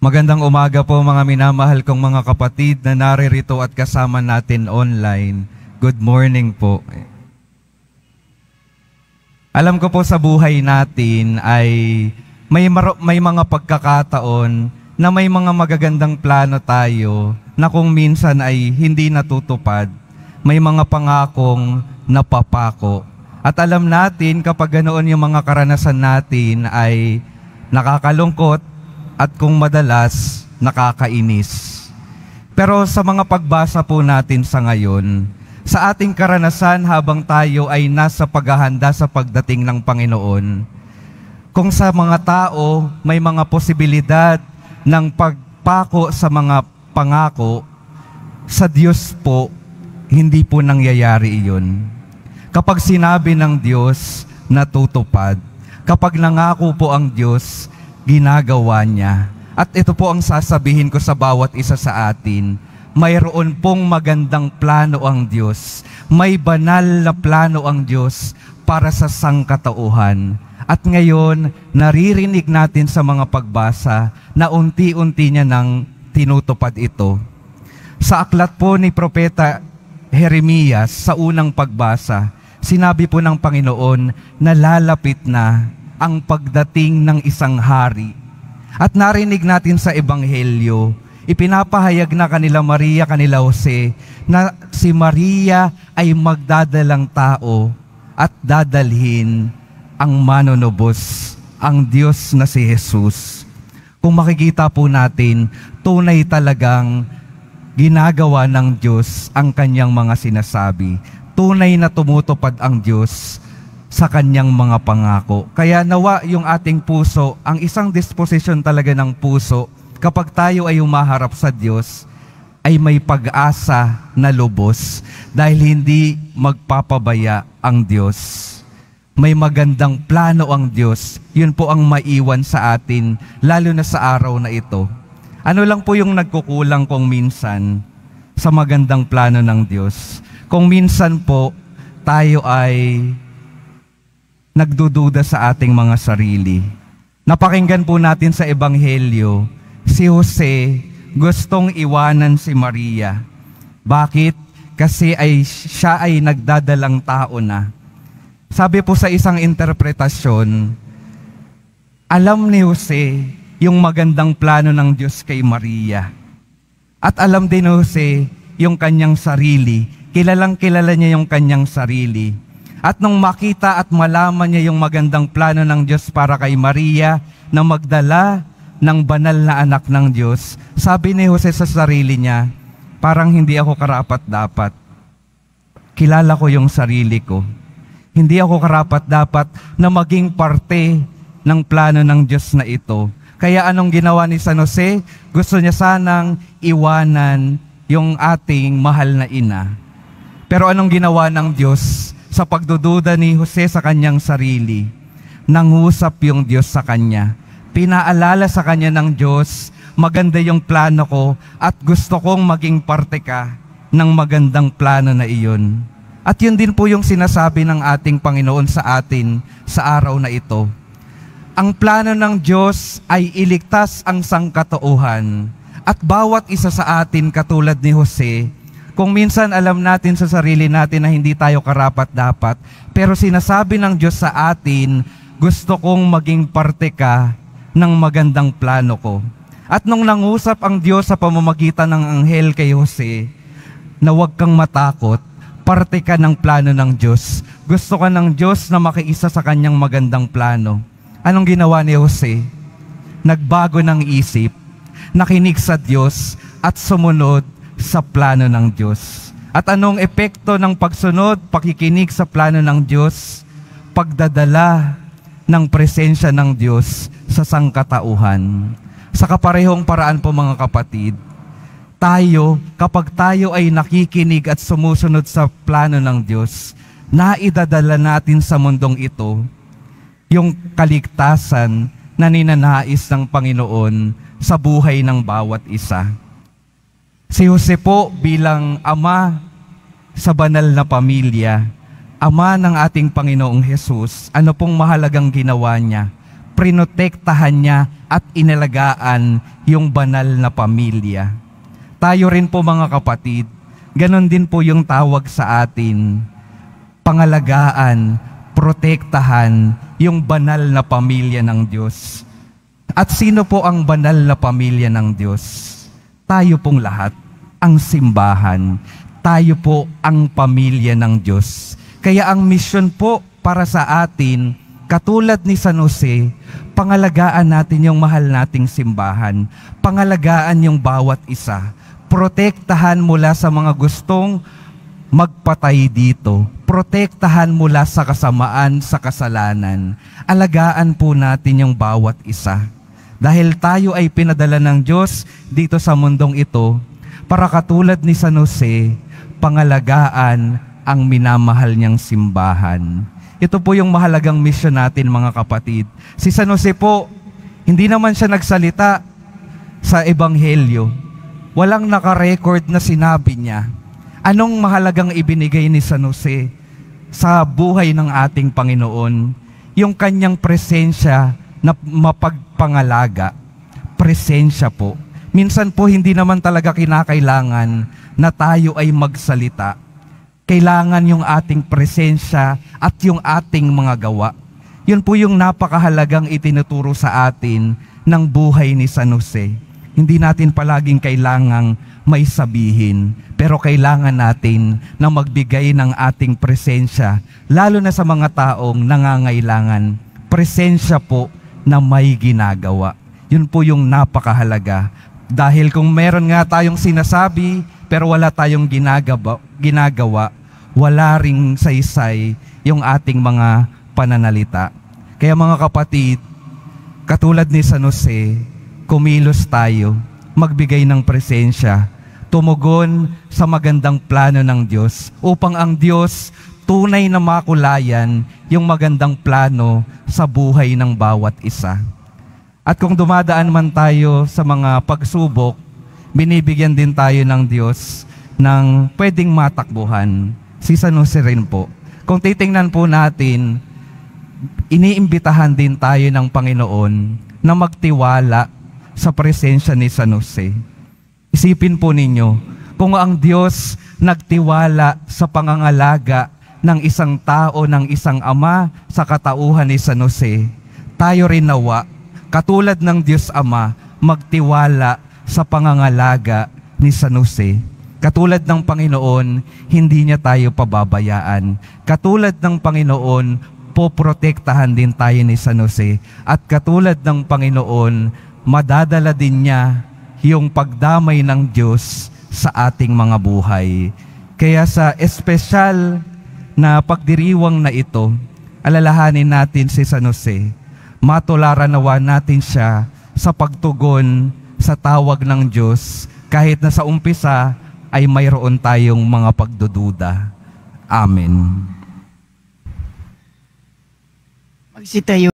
Magandang umaga po mga minamahal kong mga kapatid na naririto at kasama natin online. Good morning po. Alam ko po sa buhay natin ay may mga pagkakataon na may mga magagandang plano tayo na kung minsan ay hindi natutupad. May mga pangakong napapako. At alam natin kapag ganoon yung mga karanasan natin ay nakakalungkot at kung madalas nakakainis. Pero sa mga pagbasa po natin sa ngayon, sa ating karanasan habang tayo ay nasa paghahanda sa pagdating ng Panginoon, kung sa mga tao may mga posibilidad ng pagpako sa mga pangako, sa Diyos po, hindi po nangyayari iyon. Kapag sinabi ng Diyos, natutupad. Kapag nangako po ang Diyos, ginagawa niya. At ito po ang sasabihin ko sa bawat isa sa atin. Mayroon pong magandang plano ang Diyos. May banal na plano ang Diyos para sa sangkatauhan. At ngayon, naririnig natin sa mga pagbasa na unti-unti niya nang tinutupad ito. Sa aklat po ni Propeta Jeremias, sa unang pagbasa, sinabi po ng Panginoon na lalapit na ang pagdating ng isang hari. At narinig natin sa Ebanghelyo, ipinapahayag na kanila Maria, kanila Jose, na si Maria ay magdadalang tao at dadalhin ang manunubos, ang Diyos na si Jesus. Kung makikita po natin, tunay talagang ginagawa ng Diyos ang kanyang mga sinasabi. Tunay na tumutupad ang Diyos sa kanyang mga pangako. Kaya nawa yung ating puso, ang isang disposition talaga ng puso, kapag tayo ay umaharap sa Diyos, ay may pag-asa na lubos dahil hindi magpapabaya ang Diyos. May magandang plano ang Diyos. Yun po ang maiwan sa atin, lalo na sa araw na ito. Ano lang po yung nagkukulang kung minsan sa magandang plano ng Diyos? Kung minsan po tayo ay nagdududa sa ating mga sarili. Napakinggan po natin sa Ebanghelyo, si Jose gustong iwanan si Maria. Bakit? Kasi siya ay nagdadalang tao na. Sabi po sa isang interpretasyon, alam ni Jose yung magandang plano ng Diyos kay Maria. At alam din ni Jose yung kanyang sarili. Kilalang kilala niya yung kanyang sarili. At nung makita at malaman niya yung magandang plano ng Diyos para kay Maria na magdala ng banal na anak ng Diyos, sabi ni Jose sa sarili niya, parang hindi ako karapat-dapat. Kilala ko yung sarili ko. Hindi ako karapat-dapat na maging parte ng plano ng Diyos na ito. Kaya anong ginawa ni San Jose? Gusto niya sanang iwanan yung ating mahal na ina. Pero anong ginawa ng Diyos? Sa pagdududa ni Jose sa kanyang sarili, nangusap yung Diyos sa kanya. Pinaalala sa kanya ng Diyos, maganda yung plano ko at gusto kong maging parte ka ng magandang plano na iyon. At yun din po yung sinasabi ng ating Panginoon sa atin sa araw na ito. Ang plano ng Diyos ay iligtas ang sangkatauhan at bawat isa sa atin katulad ni Jose. Kung minsan alam natin sa sarili natin na hindi tayo karapat-dapat, pero sinasabi ng Diyos sa atin, gusto kong maging parte ka ng magandang plano ko. At nung nangusap ang Diyos sa pamamagitan ng anghel kay Jose, na huwag kang matakot, parte ka ng plano ng Diyos. Gusto ka ng Diyos na makiisa sa kanyang magandang plano. Anong ginawa ni Jose? Nagbago ng isip, nakinig sa Diyos at sumunod sa plano ng Diyos. At anong epekto ng pagsunod, pakikinig sa plano ng Diyos? Pagdadala ng presensya ng Diyos sa sangkatauhan. Sa kaparehong paraan po mga kapatid, kapag tayo ay nakikinig at sumusunod sa plano ng Diyos, naidadala natin sa mundong ito yung kaligtasan na ninanais ng Panginoon sa buhay ng bawat isa. Si Jose po bilang ama sa banal na pamilya, ama ng ating Panginoong Jesus, ano pong mahalagang ginawa niya? prinotektahan niya at inalagaan yung banal na pamilya. Tayo rin po mga kapatid, ganon din po yung tawag sa atin, pangalagaan, protektahan yung banal na pamilya ng Diyos. At sino po ang banal na pamilya ng Diyos? Tayo pong lahat, ang simbahan. Tayo po ang pamilya ng Diyos. Kaya ang misyon po para sa atin, katulad ni San Jose, pangalagaan natin yung mahal nating simbahan. Pangalagaan yung bawat isa. Protektahan mula sa mga gustong magpatay dito. Protektahan mula sa kasamaan, sa kasalanan. Alagaan po natin yung bawat isa. Dahil tayo ay pinadala ng Diyos dito sa mundong ito para katulad ni San Jose, pangalagaan ang minamahal niyang simbahan. Ito po yung mahalagang misyon natin mga kapatid. Si San Jose po, hindi naman siya nagsalita sa Ebanghelyo. Walang nakarecord na sinabi niya. Anong mahalagang ibinigay ni San Jose sa buhay ng ating Panginoon? Yung kanyang presensya na mapagpangalaga. Presensya po. Minsan po hindi naman talaga kinakailangan na tayo ay magsalita. Kailangan yung ating presensya at yung ating mga gawa. Yun po yung napakahalagang itinuturo sa atin ng buhay ni San Jose. Hindi natin palaging kailangang may sabihin, pero kailangan natin na magbigay ng ating presensya, lalo na sa mga taong nangangailangan. Presensya po na may ginagawa. Yun po yung napakahalaga. Dahil kung meron nga tayong sinasabi, pero wala tayong ginagawa, wala ring saysay yung ating mga pananalita. Kaya mga kapatid, katulad ni San Jose, kumilos tayo, magbigay ng presensya, tumugon sa magandang plano ng Diyos upang ang Diyos tunay na makulayan yung magandang plano sa buhay ng bawat isa. At kung dumadaan man tayo sa mga pagsubok, binibigyan din tayo ng Diyos ng pwedeng matakbuhan. Si San Jose rin po. Kung titingnan po natin, iniimbitahan din tayo ng Panginoon na magtiwala sa presensya ni San Jose. Isipin po ninyo, kung ang Diyos nagtiwala sa pangangalaga ng isang tao, ng isang ama sa katauhan ni San Jose, tayo rin nawa, katulad ng Diyos Ama, magtiwala sa pangangalaga ni San Jose. Katulad ng Panginoon, hindi niya tayo pababayaan. Katulad ng Panginoon, poprotektahan din tayo ni San Jose. At katulad ng Panginoon, madadala din niya yung pagdamay ng Diyos sa ating mga buhay. Kaya sa espesyal na pagdiriwang na ito, alalahanin natin si San Jose. Matularan nawa natin siya sa pagtugon sa tawag ng Diyos kahit na sa umpisa ay mayroon tayong mga pagdududa. Amen. Magsitayo.